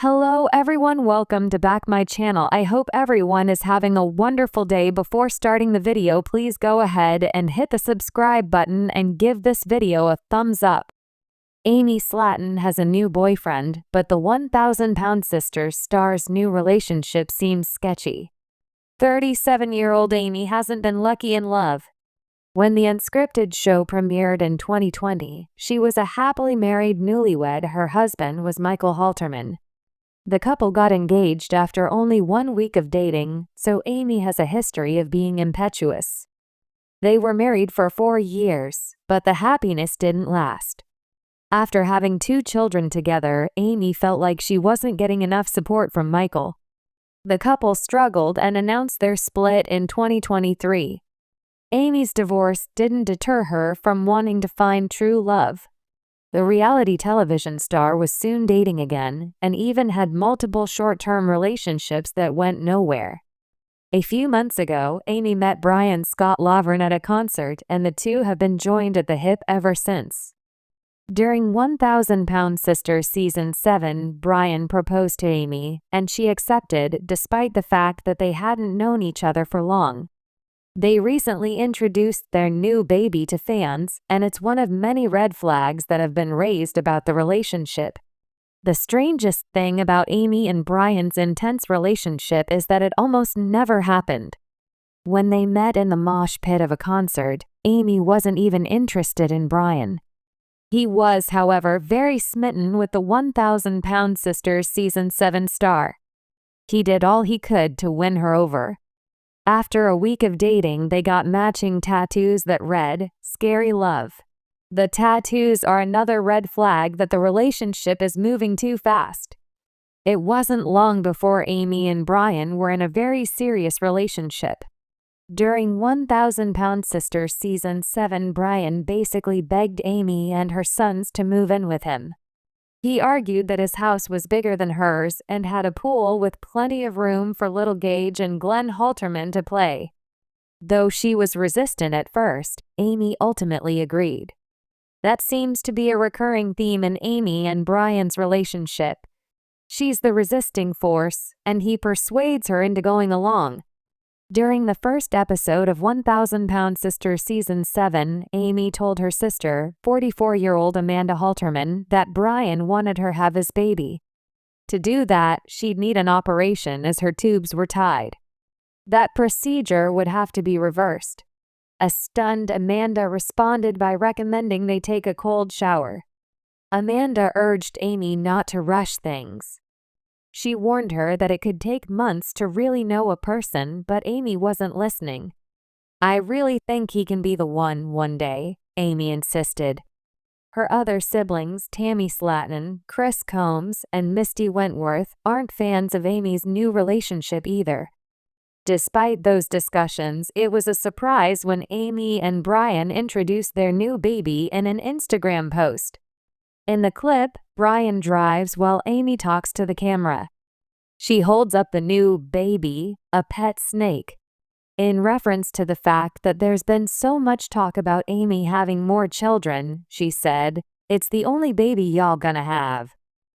Hello everyone, welcome to back my channel. I hope everyone is having a wonderful day. Before starting the video, please go ahead and hit the subscribe button and give this video a thumbs up. Amy Slatten has a new boyfriend, but the 1,000-pound sisters star's new relationship seems sketchy. 37-year-old Amy hasn't been lucky in love. When the unscripted show premiered in 2020, she was a happily married newlywed. Her husband was Michael Halterman. The couple got engaged after only 1 week of dating, so Amy has a history of being impetuous. They were married for 4 years, but the happiness didn't last. After having 2 children together, Amy felt like she wasn't getting enough support from Michael. The couple struggled and announced their split in 2023. Amy's divorce didn't deter her from wanting to find true love. The reality television star was soon dating again and even had multiple short-term relationships that went nowhere. A few months ago, Amy met Brian Scott Laverne at a concert, and the two have been joined at the hip ever since. During 1,000-Pound Sisters Season 7, Brian proposed to Amy, and she accepted despite the fact that they hadn't known each other for long. They recently introduced their new baby to fans, and it's one of many red flags that have been raised about the relationship. The strangest thing about Amy and Brian's intense relationship is that it almost never happened. When they met in the mosh pit of a concert, Amy wasn't even interested in Brian. He was, however, very smitten with the 1,000-Pound Sisters Season 7 star. He did all he could to win her over. After a week of dating, they got matching tattoos that read, "Scary Love." The tattoos are another red flag that the relationship is moving too fast. It wasn't long before Amy and Brian were in a very serious relationship. During 1,000-Pound Sisters Season 7, Brian basically begged Amy and her sons to move in with him. He argued that his house was bigger than hers and had a pool with plenty of room for little Gage and Glenn Halterman to play. Though she was resistant at first, Amy ultimately agreed. That seems to be a recurring theme in Amy and Brian's relationship. She's the resisting force, and he persuades her into going along. During the first episode of 1,000-Pound Sisters Season 7, Amy told her sister, 44-year-old Amanda Halterman, that Brian wanted her to have his baby. To do that, she'd need an operation as her tubes were tied. That procedure would have to be reversed. A stunned Amanda responded by recommending they take a cold shower. Amanda urged Amy not to rush things. She warned her that it could take months to really know a person, but Amy wasn't listening. "I really think he can be the one day," Amy insisted. Her other siblings, Tammy Slaton, Chris Combs, and Misty Wentworth, aren't fans of Amy's new relationship either. Despite those discussions, it was a surprise when Amy and Brian introduced their new baby in an Instagram post. In the clip, Brian drives while Amy talks to the camera. She holds up the new baby, a pet snake. In reference to the fact that there's been so much talk about Amy having more children, she said, "It's the only baby y'all gonna have."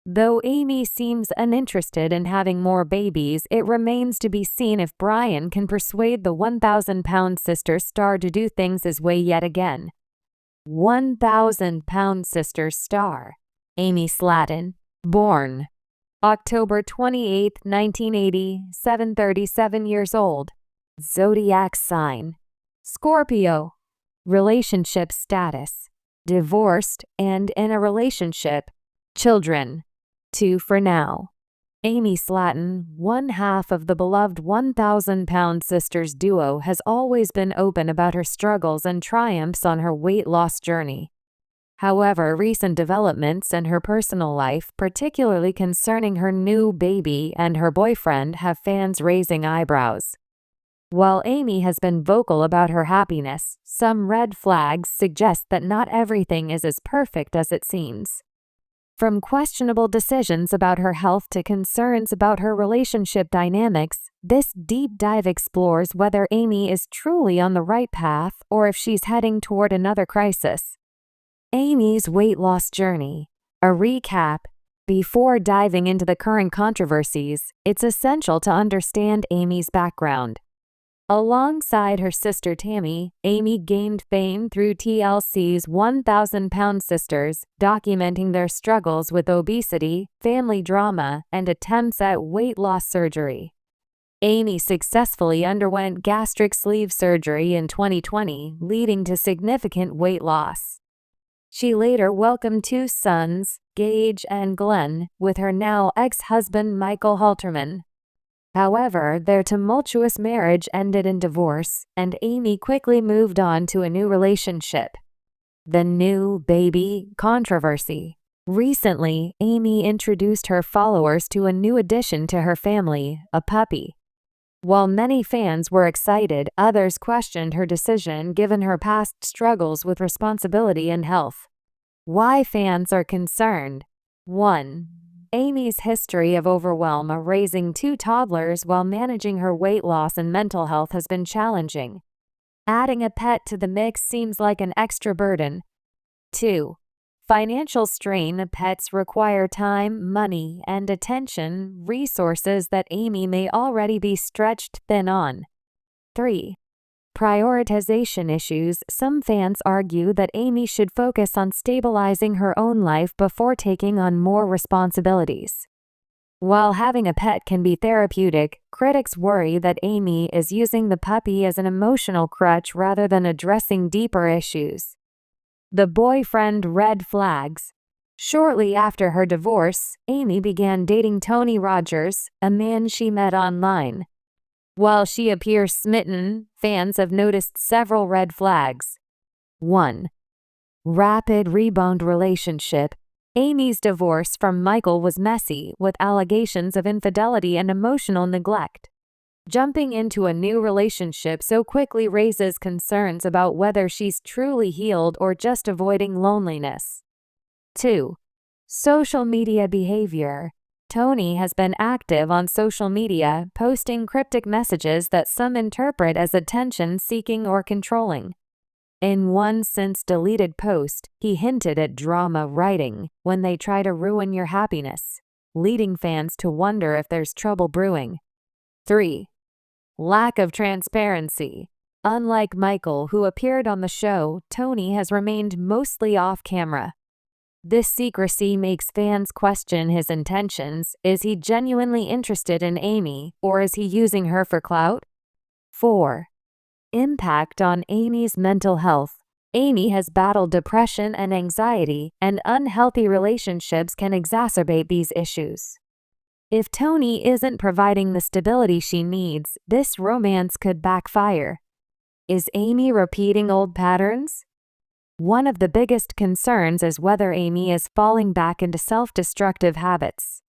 Though Amy seems uninterested in having more babies, it remains to be seen if Brian can persuade the 1,000-Pound Sisters star to do things his way yet again. 1,000-Pound Sisters star Amy Slatten, born October 28, 1980, 37 years old. Zodiac sign: Scorpio. Relationship status: divorced and in a relationship. Children: 2 for now. Amy Slatten, one half of the beloved 1,000-Pound Sisters duo, has always been open about her struggles and triumphs on her weight loss journey. However, recent developments in her personal life, particularly concerning her new baby and her boyfriend, have fans raising eyebrows. While Amy has been vocal about her happiness, some red flags suggest that not everything is as perfect as it seems. From questionable decisions about her health to concerns about her relationship dynamics, this deep dive explores whether Amy is truly on the right path or if she's heading toward another crisis. Amy's weight loss journey. A recap: Before diving into the current controversies, it's essential to understand Amy's background. Alongside her sister Tammy, Amy gained fame through TLC's 1,000-Pound Sisters, documenting their struggles with obesity, family drama, and attempts at weight loss surgery. Amy successfully underwent gastric sleeve surgery in 2020, leading to significant weight loss. She later welcomed two sons, Gage and Glenn, with her now ex-husband Michael Halterman. However, their tumultuous marriage ended in divorce, and Amy quickly moved on to a new relationship. The new baby controversy. Recently, Amy introduced her followers to a new addition to her family, a puppy. While many fans were excited, others questioned her decision given her past struggles with responsibility and health. Why fans are concerned. 1. Amy's history of overwhelm raising two toddlers while managing her weight loss and mental health has been challenging. Adding a pet to the mix seems like an extra burden. 2. Financial strain. Pets require time, money, and attention, resources that Amy may already be stretched thin on. 3. Prioritization issues. Some fans argue that Amy should focus on stabilizing her own life before taking on more responsibilities. While having a pet can be therapeutic, critics worry that Amy is using the puppy as an emotional crutch rather than addressing deeper issues. The boyfriend red flags. Shortly after her divorce, Amy began dating Tony Rogers, a man she met online. While she appears smitten, fans have noticed several red flags. 1. Rapid rebound relationship. Amy's divorce from Michael was messy, with allegations of infidelity and emotional neglect. Jumping into a new relationship so quickly raises concerns about whether she's truly healed or just avoiding loneliness. 2. Social media behavior. Tony has been active on social media, posting cryptic messages that some interpret as attention-seeking or controlling. In one since-deleted post, he hinted at drama writing when they try to ruin your happiness, leading fans to wonder if there's trouble brewing. 3. Lack of transparency. Unlike Michael, who appeared on the show, Tony has remained mostly off-camera. This secrecy makes fans question his intentions. Is he genuinely interested in Amy, or is he using her for clout? 4. Impact on Amy's mental health. Amy has battled depression and anxiety, and unhealthy relationships can exacerbate these issues. If Tony isn't providing the stability she needs, this romance could backfire. Is Amy repeating old patterns? One of the biggest concerns is whether Amy is falling back into self-destructive habits.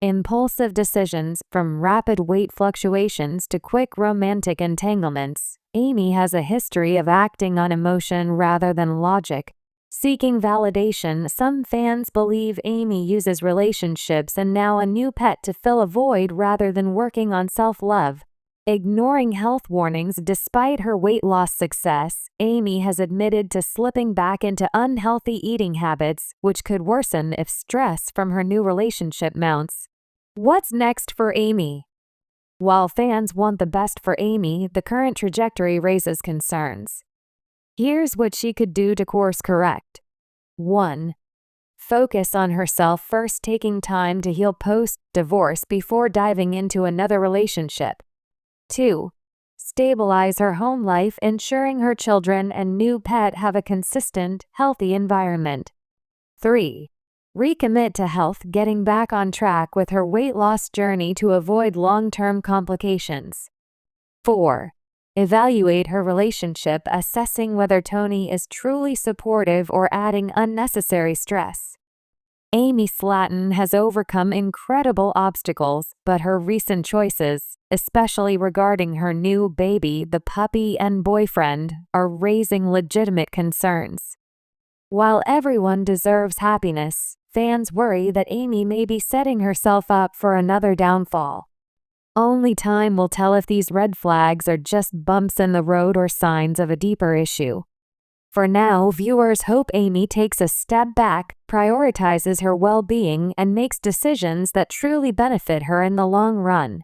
Impulsive decisions, from rapid weight fluctuations to quick romantic entanglements. Amy has a history of acting on emotion rather than logic. Seeking validation, some fans believe Amy uses relationships and now a new pet to fill a void rather than working on self-love. Ignoring health warnings despite her weight loss success, Amy has admitted to slipping back into unhealthy eating habits, which could worsen if stress from her new relationship mounts. What's next for Amy? While fans want the best for Amy, the current trajectory raises concerns. Here's what she could do to course correct. 1. Focus on herself first, taking time to heal post-divorce before diving into another relationship. 2. Stabilize her home life, ensuring her children and new pet have a consistent, healthy environment. 3. Recommit to health, getting back on track with her weight loss journey to avoid long-term complications. 4. Evaluate her relationship, assessing whether Tony is truly supportive or adding unnecessary stress. Amy Slatten has overcome incredible obstacles, but her recent choices, especially regarding her new baby, the puppy, and boyfriend, are raising legitimate concerns. While everyone deserves happiness, fans worry that Amy may be setting herself up for another downfall. Only time will tell if these red flags are just bumps in the road or signs of a deeper issue. For now, viewers hope Amy takes a step back, prioritizes her well-being, and makes decisions that truly benefit her in the long run.